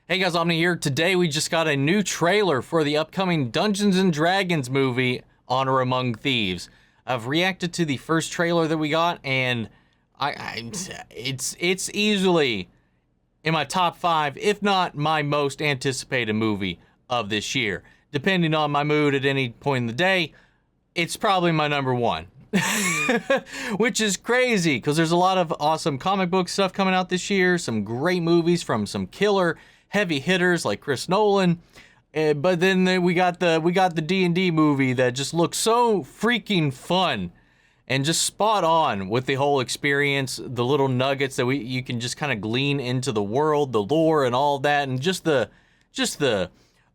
Hey guys, Omni here. Today we just got a new trailer for the upcoming Dungeons & Dragons movie, Honor Among Thieves. I've reacted to the first trailer that we got, and it's easily in my top 5, if not my most anticipated movie of this year. Depending on my mood at any point in the day, it's probably my number 1. Which is crazy, because there's a lot of awesome comic book stuff coming out this year, some great movies from some killer heavy hitters like Chris Nolan, but then we got the D&D movie that just looks so freaking fun and just spot on with the whole experience, the little nuggets that you can just kind of glean into the world, the lore and all that, and just the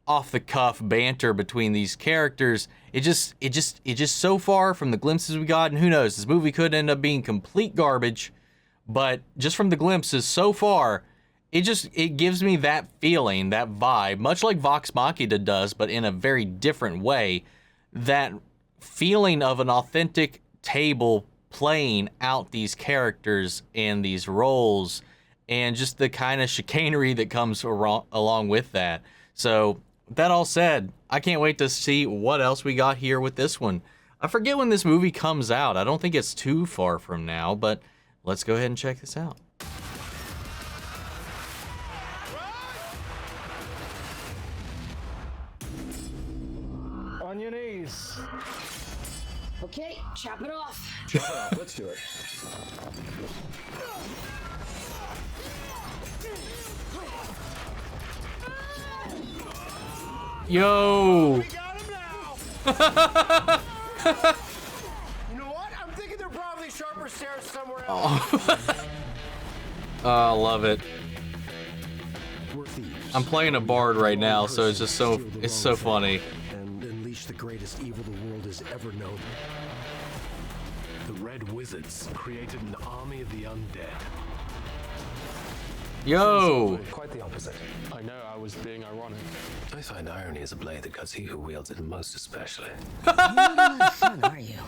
off the cuff banter between these characters. It just so far from the glimpses we got, and who knows, this movie could end up being complete garbage, but just from the glimpses so far, it gives me that feeling, that vibe, much like Vox Machina does, but in a very different way. That feeling of an authentic table playing out these characters and these roles, and just the kind of chicanery that comes along with that. So, with that all said, I can't wait to see what else we got here with this one. I forget when this movie comes out. I don't think it's too far from now, but let's go ahead and check this out. On your knees. Okay, chop it off. Chop it off. Let's do it. Yo! We got him now. You know what? I'm thinking they're probably sharper stairs somewhere else. I love it. I'm playing a bard right now, so it's just so funny. And unleash the greatest evil the world has ever known. The Red Wizards created an army of the undead. Yo! Quite the opposite. I know, I was being ironic. I find irony is a blade that cuts he who wields it most especially. You're not fun, are you?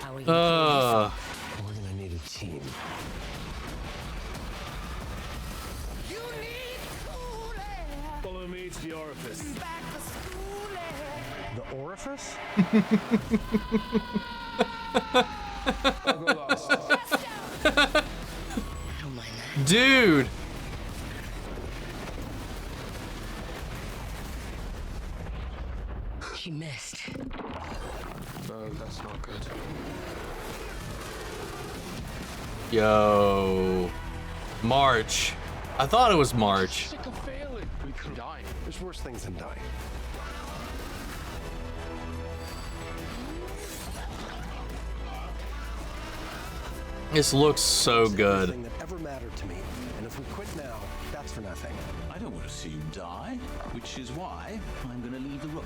How are you? We're gonna need a team. Follow me to the orifice. The orifice? I'll go last. I don't mind that. Dude! She missed. No, that's not good. Yo. March. I thought it was March. Sick of failing. We could die. There's worse things than dying. This looks so good. Thing that ever mattered to me. And if we quit now, that's for nothing. I don't want to see you die, which is why I'm going to leave the room.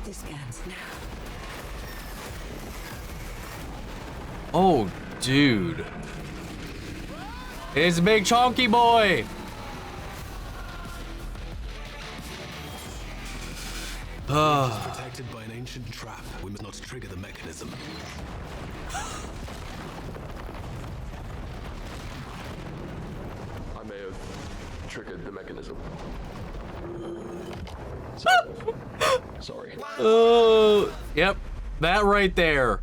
This ends now. Oh, dude. It's a big chunky boy. Protected by an ancient trap. We must not trigger the mechanism. I may have triggered the mechanism. Sorry. Oh, yep. That right there.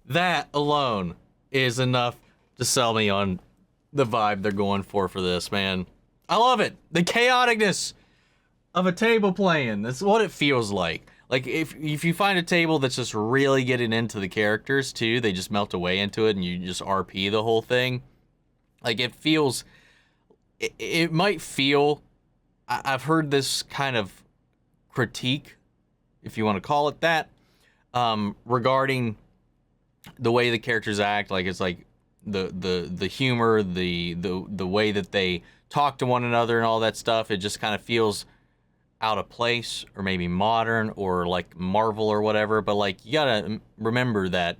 That alone is enough to sell me on the vibe they're going for this, man. I love it. The chaoticness of a table playing. That's what it feels like. Like if you find a table that's just really getting into the characters too, they just melt away into it and you just RP the whole thing. Like it feels, it might feel, I've heard this kind of critique, if you want to call it that, regarding the way the characters act. Like it's like the humor, the way that they talk to one another and all that stuff. It just kind of feels out of place, or maybe modern, or like Marvel or whatever. But like, you gotta remember that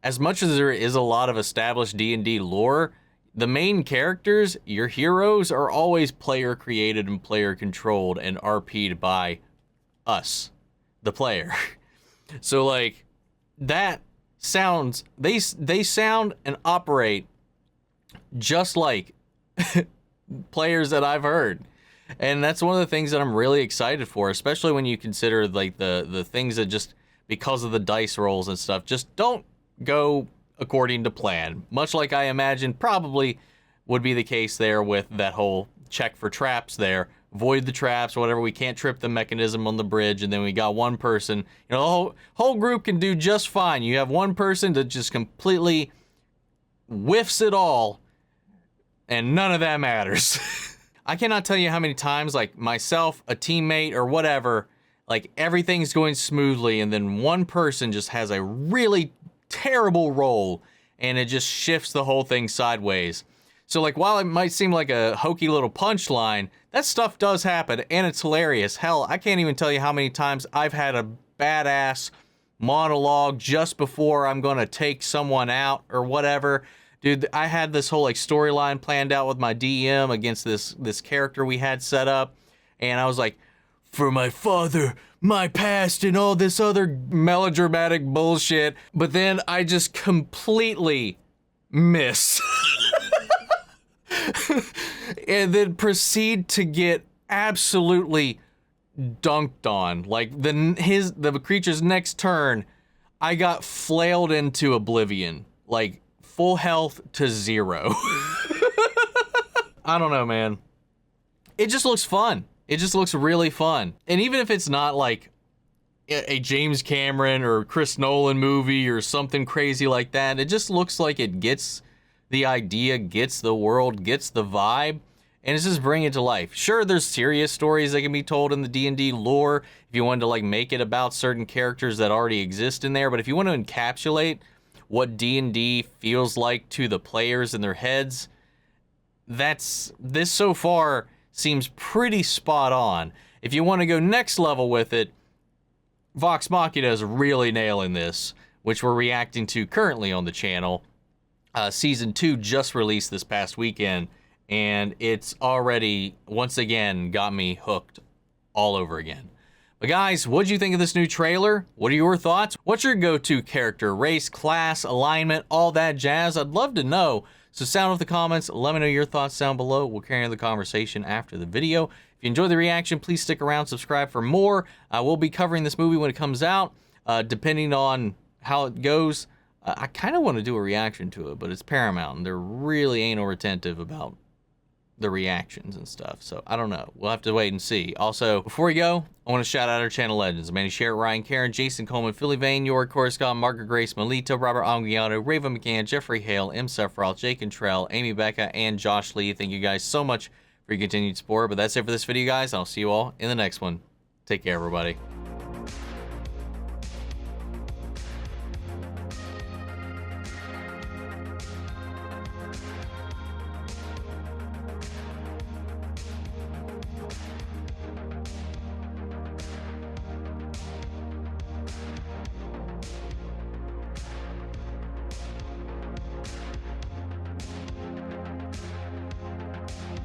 as much as there is a lot of established D&D lore, the main characters, your heroes, are always player created and player controlled and RP'd by us, the player. So like that sounds, they sound and operate just like players that I've heard. And that's one of the things that I'm really excited for, especially when you consider like the things that just because of the dice rolls and stuff just don't go according to plan. Much like I imagine probably would be the case there with that whole check for traps there. Avoid the traps, whatever. We can't trip the mechanism on the bridge, and then we got one person. You know, the whole group can do just fine. You have one person that just completely whiffs it all, and none of that matters. I cannot tell you how many times, like myself, a teammate, or whatever, like everything's going smoothly, and then one person just has a really terrible roll, and it just shifts the whole thing sideways. So like, while it might seem like a hokey little punchline, that stuff does happen, and it's hilarious. Hell, I can't even tell you how many times I've had a badass monologue just before I'm gonna take someone out or whatever. Dude, I had this whole like storyline planned out with my DM against this character we had set up, and I was like, for my father, my past, and all this other melodramatic bullshit. But then I just completely miss. And then proceed to get absolutely dunked on. Like the creature's next turn, I got flailed into oblivion. Like full health to 0. I don't know, man. It just looks fun. It just looks really fun. And even if it's not like a James Cameron or Chris Nolan movie or something crazy like that, it just looks like it gets the idea, gets the world, gets the vibe, and it's just bringing it to life. Sure, there's serious stories that can be told in the D&D lore if you wanted to like make it about certain characters that already exist in there, but if you want to encapsulate what D&D feels like to the players in their heads, this so far seems pretty spot on. If you want to go next level with it, Vox Machina is really nailing this, which we're reacting to currently on the channel. Season 2 just released this past weekend, and it's already, once again, got me hooked all over again. But guys, what'd you think of this new trailer? What are your thoughts? What's your go-to character, race, class, alignment, all that jazz? I'd love to know. So sound off the comments. Let me know your thoughts down below. We'll carry on the conversation after the video. If you enjoyed the reaction, please stick around, subscribe for more. We'll be covering this movie when it comes out, depending on how it goes. I kind of want to do a reaction to it, but it's Paramount, and they're really anal retentive about the reactions and stuff. So I don't know. We'll have to wait and see. Also, before we go, I want to shout out our channel legends: Manny Sherritt, Ryan Karen, Jason Coleman, Philly Vane, York, Coruscant, Margaret Grace, Melito, Robert Anguiano, Raven McCann, Jeffrey Hale, M. Sephiroth, Jake Cantrell, Amy Becca, and Josh Lee. Thank you guys so much for your continued support. But that's it for this video, guys. I'll see you all in the next one. Take care, everybody.